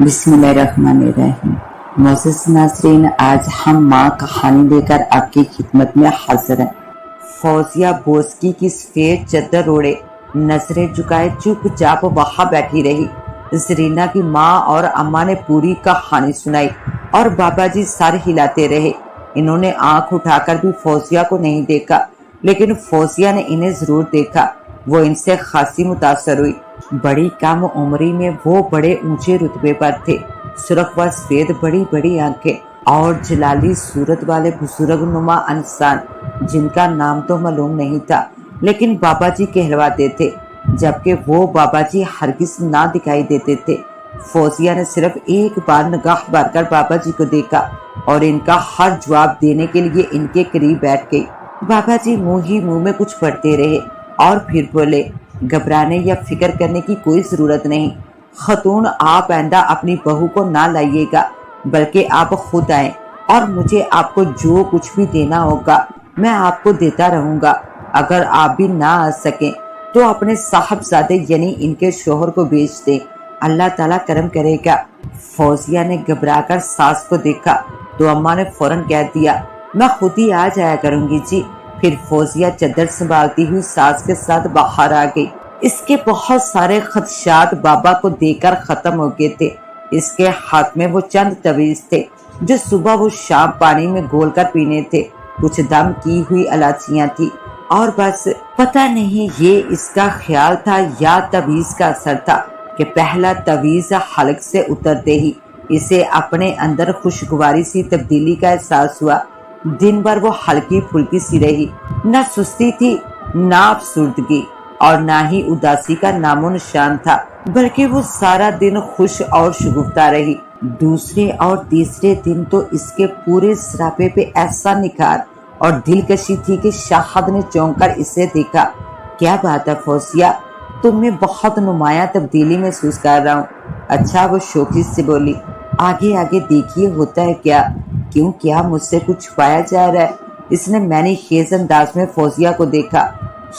बिस्मिल्लाहिर्रहमानिर्रहीम। मोअज़्ज़िज़ नाज़रीन, आज हम माँ कहानी लेकर आपकी खिदमत में हाजिर हैं। फौजिया बोस्की की सफेद चद्दर ओढ़े नजरें झुकाए चुपचाप वहां बैठी रही। जरीना की माँ और अम्मा ने पूरी कहानी सुनाई और बाबा जी सर हिलाते रहे। इन्होंने आंख उठाकर भी फौजिया को नहीं देखा, लेकिन फौजिया ने इन्हें जरूर देखा। वो इनसे खासी मुतासर हुई। बड़ी कम उम्री में वो बड़े ऊंचे रुतबे पर थे। सुर्ख व सफेद बड़ी बड़ी आंखें और जलाली सूरत वाले बुजुर्ग नुमा इंसान, जिनका नाम तो मालूम नहीं था, लेकिन बाबा जी कहलवाते थे, जबकि वो बाबा जी हरगिज ना दिखाई देते थे। फौजिया ने सिर्फ एक बार निगाह भरकर बाबा जी को देखा और इनका हर जवाब देने के लिए इनके करीब बैठ गई। बाबा जी मुंह ही मुंह में कुछ पढ़ते रहे और फिर बोले, घबराने या फिक्र करने की कोई जरूरत नहीं। खतून, आप आइंदा अपनी बहू को ना लाइएगा, बल्कि आप खुद आए और मुझे आपको जो कुछ भी देना होगा मैं आपको देता रहूंगा। अगर आप भी ना आ सके तो अपने साहबजादे यानी इनके शोहर को बेच दे, अल्लाह ताला करम करेगा। फौजिया ने घबराकर सास को देखा तो अम्मा ने फौरन कह दिया, मैं खुद ही आ जाया करूंगी जी। फिर फौजिया चद्दर संभालती हुई सास के साथ बाहर आ गई। इसके बहुत सारे खदशात बाबा को देकर खत्म हो गए थे। इसके हाथ में वो चंद तवीज थे जो सुबह वो शाम पानी में घोलकर पीने थे। कुछ दम की हुई इलायचियां थी और बस। पता नहीं ये इसका ख्याल था या तवीज का असर था कि पहला तवीज हलक से उतरते ही इसे अपने अंदर खुशगवारी सी तब्दीली का एहसास हुआ। दिन भर वो हल्की फुल्की सी रही, न सुस्ती थी, न अफसुर्दगी और ना ही उदासी का नामो निशान था, बल्कि वो सारा दिन खुश और शगुफ्ता रही। दूसरे और तीसरे दिन तो इसके पूरे सरापे पे ऐसा निखार और दिलकशी थी कि शाहद ने चौंक कर इसे देखा। क्या बात है फौजिया, तुम्हें बहुत नुमाया तब्दीली महसूस कर रहा हूँ। अच्छा, वो शौकी से बोली, आगे आगे देखिए होता है क्या। क्यों, क्या मुझसे कुछ छुपाया जा रहा है? इसने मैंने खेज अंदाज में फौजिया को देखा।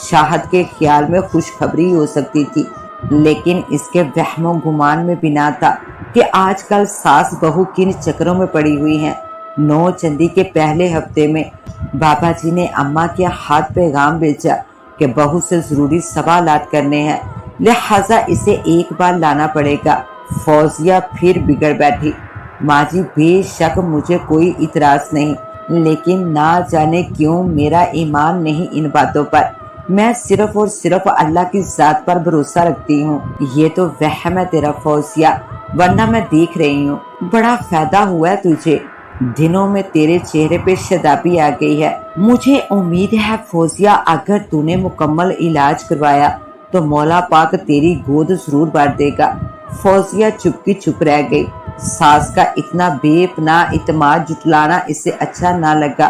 शाहद के ख्याल में खुशखबरी हो सकती थी, लेकिन इसके वहमो गुमान में बिना था कि आजकल सास बहू किन चक्रों में पड़ी हुई हैं। 9 चंदी के पहले हफ्ते में बाबा जी ने अम्मा के हाथ पैगाम भेजा कि बहू से जरूरी सवालात करने हैं, लिहाजा इसे एक बार लाना पड़ेगा। फौजिया फिर बिगड़ बैठी। माँ जी, बेशक मुझे कोई इतराज नहीं, लेकिन ना जाने क्यों मेरा ईमान नहीं इन बातों पर। मैं सिर्फ और सिर्फ अल्लाह की जात पर भरोसा रखती हूँ। ये तो वहम है तेरा फौजिया, वरना मैं देख रही हूँ बड़ा फायदा हुआ है तुझे। दिनों में तेरे चेहरे पे शदाबी आ गई है। मुझे उम्मीद है फौजिया, अगर तूने मुकम्मल इलाज करवाया तो मौला पाक तेरी गोद जरूर भर देगा। फौजिया चुप की चुप रह गई। सास का इतना बेपनाह इत्मीनान जुटलाना इसे अच्छा ना लगा।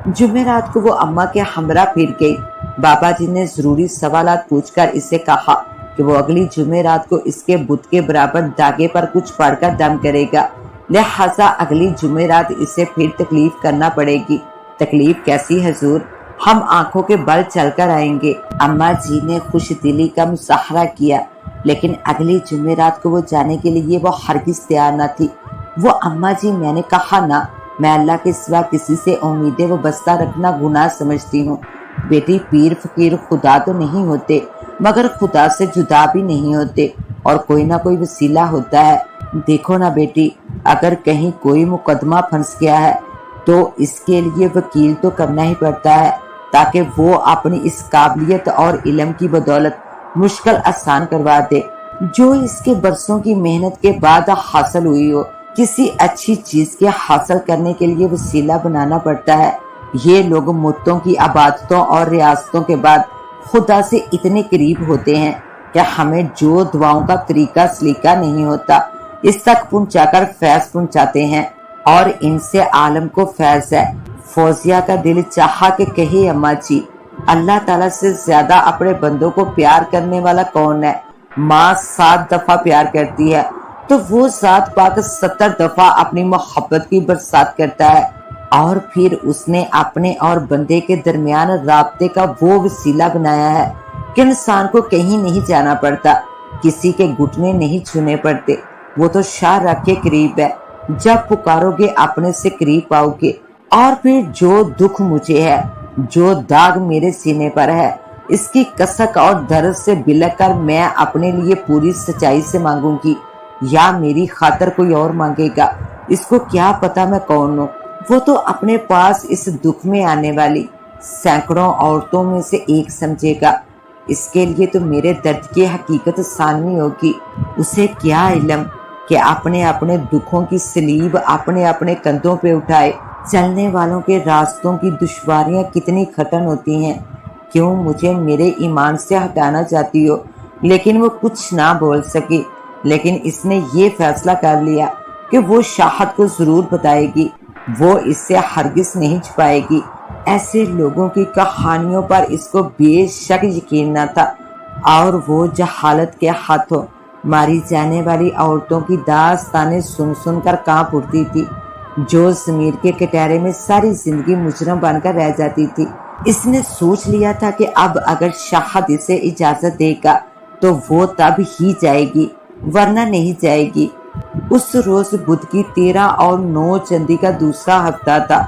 जुमेरात को वो अम्मा के हमरा फिर गई। बाबा जी ने जरूरी सवालात पूछकर इसे कहा कि वो अगली जुमेरात को इसके बुत के बराबर दागे पर कुछ पढ़कर दम करेगा, लिहाजा अगली जुमेरात इसे फिर तकलीफ करना पड़ेगी। तकलीफ कैसी हुजूर? हम आंखों के बल चलकर आएंगे। अम्मा जी ने खुश दिली का मुजाहरा किया, लेकिन अगली जुमेरात को वो जाने के लिए वो हरगिज तैयार न थी। वो अम्मा जी, मैंने कहा ना, मैं अल्लाह के सिवा किसी से उम्मीदें वो बस्ता रखना गुनाह समझती हूँ। बेटी, पीर फकीर खुदा तो नहीं होते, मगर खुदा से जुदा भी नहीं होते और कोई ना कोई वसीला होता है। देखो ना बेटी, अगर कहीं कोई मुकदमा फंस गया है तो इसके लिए वकील तो करना ही पड़ता है, ताकि वो अपनी इस काबिलियत और इल्म की बदौलत मुश्किल आसान करवा दे, जो इसके बरसों की मेहनत के बाद हासिल हुई हो। किसी अच्छी चीज के हासिल करने के लिए वसीला बनाना पड़ता है। ये लोग मुद्दों की आबादतों और रियासतों के बाद खुदा से इतने करीब होते हैं कि हमें जो दुआओं का तरीका सलीका नहीं होता, इस तक पहुंचाकर फैज पहुंचाते हैं और इनसे आलम को फैज है। फौजिया का दिल चाहा कि कहे, अम्मा जी, अल्लाह ताला से ज्यादा अपने बंदों को प्यार करने वाला कौन है? माँ 7 दफा प्यार करती है तो वो ज़ात पाक 70 दफा अपनी मोहब्बत की बरसात करता है, और फिर उसने अपने और बंदे के दरमियान राब्ते का वो वसीला बनाया है कि इंसान को कहीं नहीं जाना पड़ता, किसी के घुटने नहीं छूने पड़ते, वो तो शाह रख के करीब है, जब पुकारोगे अपने से करीब पाओगे। और फिर जो दुख मुझे है, जो दाग मेरे सीने पर है, इसकी कसक और दर्द से बिलक कर मैं अपने लिए पूरी सच्चाई से मांगूंगी या मेरी खातर कोई और मांगेगा। इसको क्या पता मैं कौन हूँ। वो तो अपने पास इस दुख में आने वाली सैकड़ों औरतों में से एक समझेगा। इसके लिए तो मेरे दर्द की हकीकत साननी होगी। उसे क्या इल्म कि अपने अपने दुखों की सलीब अपने अपने कंधों पे उठाए। चलने वालों के रास्तों की दुश्वारियां कितनी कठिन होती हैं। क्यों मुझे मेरे ईमान से हटाना चाहती हो? लेकिन वो कुछ ना बोल सकी। लेकिन इसने ये फैसला कर लिया कि वो शाहद को जरूर बताएगी, वो इससे हरगिज नहीं छुपाएगी। ऐसे लोगों की कहानियों पर इसको बेशक यकीन न था, और वो जहालत के हाथों मारी जाने वाली औरतों की दास्तानें सुन सुन कर कांप उठती थी, जो ज़मीर के कटहरे में सारी जिंदगी मुजरम बनकर रह जाती थी। इसने सोच लिया था कि अब अगर शाहद इसे इजाजत देगा तो वो तब ही जाएगी, वरना नहीं जाएगी। उस रोज बुध की 13 और 9 चंदी का दूसरा हफ्ता था।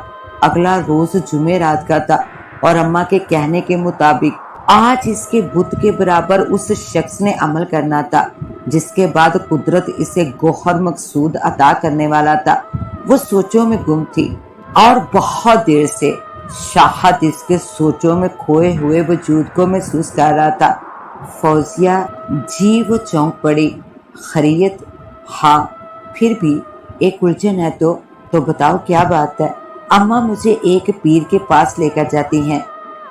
अगला रोज जुमे रात का था और अम्मा के कहने के मुताबिक आज इसके बुत के बराबर उस शख्स ने अमल करना था, जिसके बाद कुदरत इसे गौहर मकसूद अता करने वाला था। वो सोचों में गुम थी और बहुत देर से शाहद इसके सोचों में खोए हुए वजूद को महसूस कर रहा था। फौजिया जी, वो चौंक पड़ी। खैरियत? हाँ, फिर भी एक उलझन है तो बताओ क्या बात है? अम्मा मुझे एक पीर के पास लेकर जाती हैं।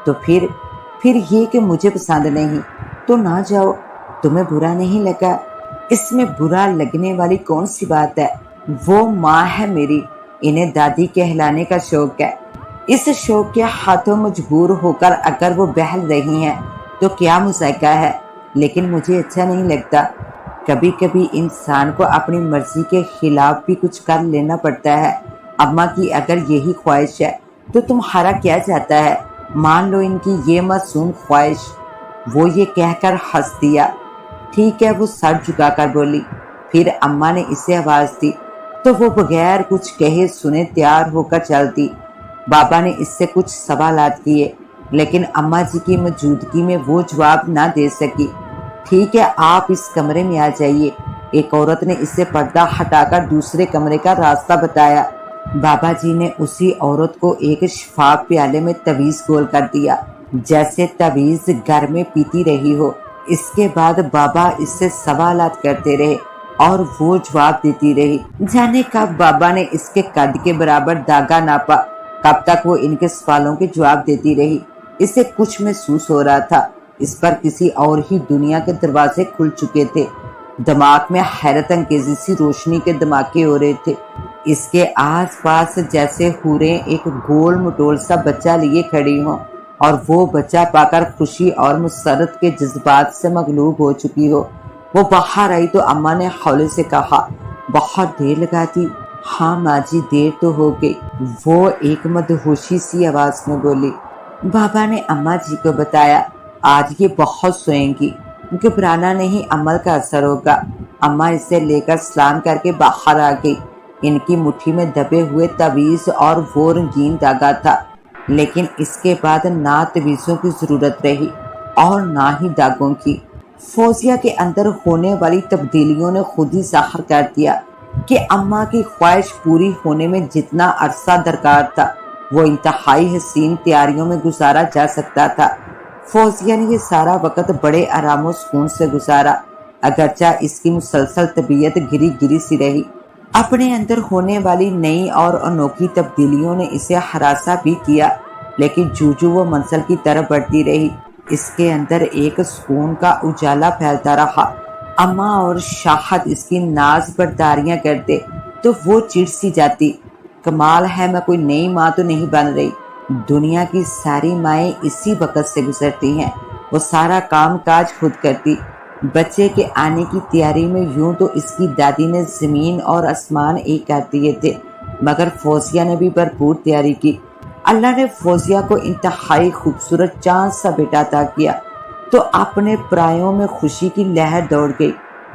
तो फिर ये कि मुझे पसंद नहीं तो ना जाओ। तुम्हें बुरा नहीं लगा? इसमें बुरा लगने वाली कौन सी बात है? वो माँ है मेरी, इन्हें दादी कहलाने का शौक है। इस शौक के हाथों मजबूर होकर अगर वो बहल रही हैं तो क्या मुज़ायका है, लेकिन मुझे अच्छा नहीं लगता। कभी कभी इंसान को अपनी मर्जी के खिलाफ भी कुछ कर लेना पड़ता है। अम्मा की अगर यही ख्वाहिश है तो तुम्हारा क्या जाता है? मान लो इनकी ये मासूम ख्वाहिश। वो ये कहकर हंस दिया। ठीक है, वो सर झुकाकर बोली। फिर अम्मा ने इसे आवाज दी तो वो बगैर कुछ कहे सुने तैयार होकर चल दी। बाबा ने इससे कुछ सवालात किए, लेकिन अम्मा जी की मौजूदगी में वो जवाब ना दे सकी। ठीक है, आप इस कमरे में आ जाइए। एक औरत ने इसे पर्दा हटाकर दूसरे कमरे का रास्ता बताया। बाबा जी ने उसी औरत को एक शफाफ प्याले में तवीज गोल कर दिया, जैसे तवीज घर में पीती रही हो। इसके बाद बाबा इससे सवालात करते रहे और वो जवाब देती रही। जाने कब बाबा ने इसके कद के बराबर धागा नापा, कब तक वो इनके सवालों के जवाब देती रही। इसे कुछ महसूस हो रहा था। इस पर किसी और ही दुनिया के दरवाजे खुल चुके थे। दिमाग में हैरत अंगेजी सी रोशनी के धमाके हो रहे थे। इसके आसपास जैसे हूरें एक गोल मटोल सा बच्चा लिए खड़ी हों और वो बच्चा पाकर खुशी और मुसरत के जज्बात से मगलूब हो चुकी हो। वो बाहर आई तो अम्मा ने हौले से कहा, बहुत देर लगा दी? हाँ माँ जी, देर तो हो गई, वो एक मदहोशी सी आवाज में बोली। बाबा ने अम्मा जी को बताया, आज ये बहुत सोएंगी, घबराना नहीं, अमल का असर होगा। अम्मा इसे लेकर सलाम करके बाहर आ गई। इनकी मुट्ठी में दबे हुए तवीज और वो रंगीन धागा था, लेकिन इसके बाद ना तवीज़ों की जरूरत रही और ना ही धागों की। फौजिया के अंदर होने वाली तब्दीलियों ने खुद ही जाहिर कर दिया कि अम्मा की ख्वाहिश पूरी होने में जितना अरसा दरकार था वो इंतहाई हसीन तैयारियों में गुजारा जा सकता था। फौजिया ने ये सारा वक्त बड़े आराम सुकून से गुजारा, अगरचा इसकी मुसलसल तबीयत गिरी गिरी सी रही। अपने अंदर होने वाली नई और अनोखी तब्दीलियों ने इसे हरासा भी किया, लेकिन जूजू वो मंजिल की तरफ बढ़ती रही। इसके अंदर एक सुकून का उजाला फैलता रहा। अम्मा और शाहद इसकी नाज बर्दारियां करते तो वो चिढ़ सी जाती। कमाल है, मैं कोई नई माँ तो नहीं बन रही। दुनिया की सारी माएँ इसी वक्त से गुजरती हैं। वो सारा काम काज खुद करती। बच्चे के आने की तैयारी में यूं तो इसकी दादी ने जमीन और आसमान एक कर दिए थे, मगर फौजिया ने भी भरपूर तैयारी की। अल्लाह ने फौजिया को इंतहाई खूबसूरत चांद सा बेटा अता किया तो अपने प्रायों में खुशी की लहर दौड़ गई।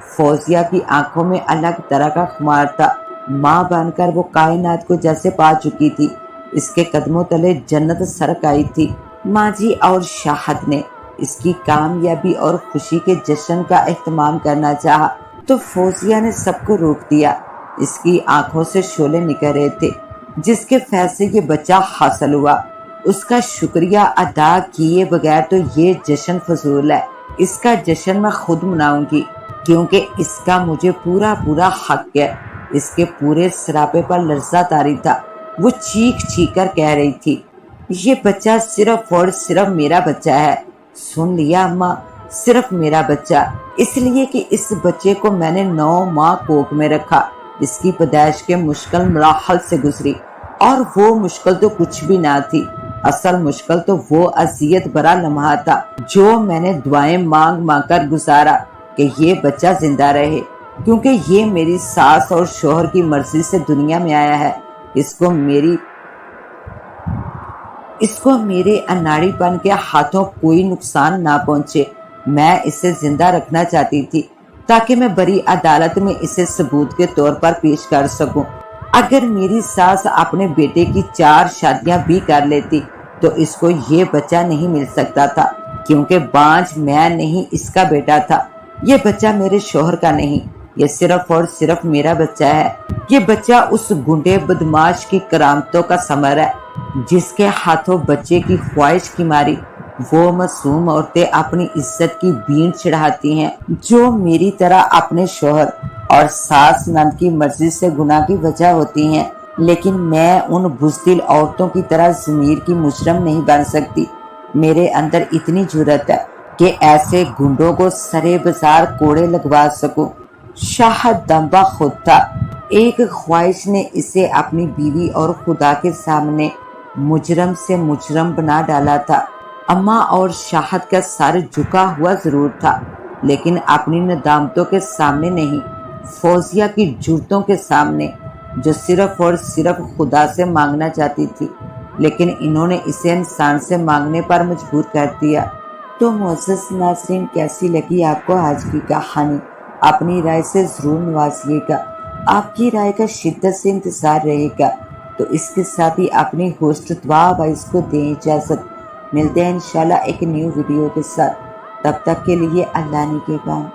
फौजिया की आंखों में अलग तरह का खुमार था। माँ बनकर वो कायनात को जैसे पा चुकी थी। इसके कदमों तले जन्नत सरक आई थी। माँ जी और शाहद ने इसकी कामयाबी और खुशी के जश्न का एहतमाम करना चाहा तो फौजिया ने सबको रोक दिया। इसकी आंखों से शोले निकल रहे थे। जिसके फैसले ये बच्चा हासिल हुआ, उसका शुक्रिया अदा किए बगैर तो ये जश्न फजूल है। इसका जश्न मैं खुद मनाऊंगी, क्योंकि इसका मुझे पूरा पूरा हक है। इसके पूरे सरापे पर लर्जा तारी था। वो चीख चीख कर कह रही थी, ये बच्चा सिर्फ और सिर्फ मेरा बच्चा है। सुन लिया अम्मा, सिर्फ मेरा बच्चा, इसलिए कि इस बच्चे को मैंने 9 माह कोख में रखा। इसकी पैदाइश के मुश्किल मराहल से गुजरी, और वो मुश्किल तो कुछ भी ना थी। असल मुश्किल तो वो अजियत भरा लम्हा था जो मैंने दुआएं मांग मांग कर गुजारा कि ये बच्चा जिंदा रहे, क्योंकि ये मेरी सास और शोहर की मर्जी से दुनिया में आया है। इसको मेरे अनाड़ीपन के हाथों कोई नुकसान ना पहुंचे। मैं इसे जिंदा रखना चाहती थी ताकि मैं बड़ी अदालत में इसे सबूत के तौर पर पेश कर सकूं। अगर मेरी सास अपने बेटे की 4 शादियां भी कर लेती तो इसको ये बच्चा नहीं मिल सकता था, क्योंकि बांझ मैं नहीं, इसका बेटा था। ये बच्चा मेरे शोहर का नहीं, ये सिर्फ और सिर्फ मेरा बच्चा है। ये बच्चा उस गुंडे बदमाश की करामतों का समर है, जिसके हाथों बच्चे की ख्वाहिश की मारी वो मासूम औरतें अपनी इज्जत की बीन चढ़ाती हैं, जो मेरी तरह अपने शोहर और सास नंद की मर्जी से गुनाह की वजह होती हैं। लेकिन मैं उन बुज़दिल औरतों की तरह ज़मीर की मुजरम नहीं बन सकती। मेरे अंदर इतनी जुर्रत है कि ऐसे गुंडों को सरे बाजार कोड़े लगवा सकूं। शाहद दम्बा खुद था। एक ख्वाहिश ने इसे अपनी बीवी और खुदा के सामने मुजरम से मुजरम बना डाला था। अम्मा और शाहद का सर झुका हुआ जरूर था, लेकिन अपनी नदामतों के सामने नहीं, फौजिया की जुर्तों के सामने, जो सिर्फ और सिर्फ खुदा से मांगना चाहती थी, लेकिन इन्होंने इसे इंसान से मांगने पर मजबूर कर दिया। तो मुअज़्ज़ज़ नाज़रीन, कैसी लगी आपको आज की कहानी? अपनी राय से ज़रूर नवाजिएगा। आपकी राय का शिद्दत से इंतज़ार रहेगा। तो इसके साथ ही अपनी होस्ट दुआ वाइस को दें इजाज़त। मिलते हैं इंशाल्लाह एक न्यू वीडियो के साथ। तब तक के लिए अल्लाह निगहबान।